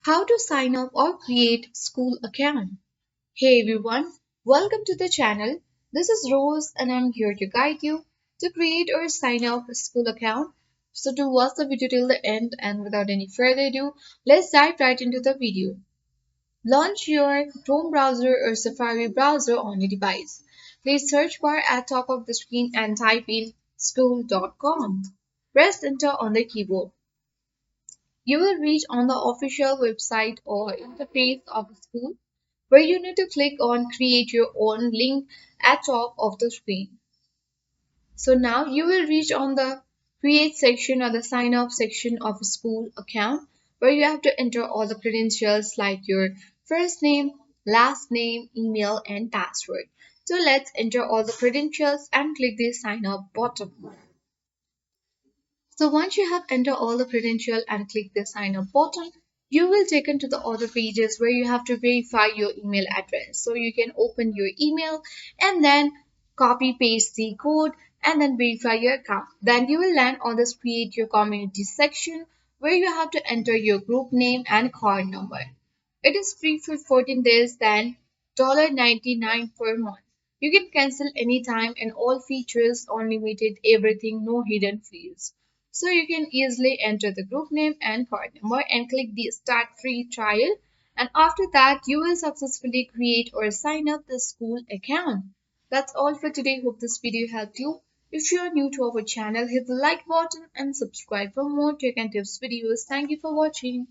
How to sign up or create school account. Hey everyone, welcome to the channel. This is Rose and I'm here to guide you to create or sign up a school account. So to watch the video till the end and without any further ado, let's dive right into the video. Launch your Chrome browser or Safari browser on your device. Please search bar at top of the screen and type in school.com. Press enter on the keyboard. You will reach on the official website or interface of the school where you need to click on create your own link at top of the screen. So now you will reach on the create section or the sign up section of a school account where you have to enter all the credentials like your first name, last name, email and password. So let's enter all the credentials and click the sign up button. So once you have entered all the credential and click the sign up button, you will taken to the other pages where you have to verify your email address. So you can open your email and then copy paste the code and then verify your account. Then you will land on this create your community section where you have to enter your group name and card number. It is free for 14 days then $99 per month. You can cancel anytime and all features unlimited everything no hidden fees. So you can easily enter the group name and card number and click the start free trial and after that you will successfully create or sign up the school account. That's all for today. Hope this video helped you. If you are new to our channel, hit the like button and subscribe for more tech and tips videos. Thank you for watching.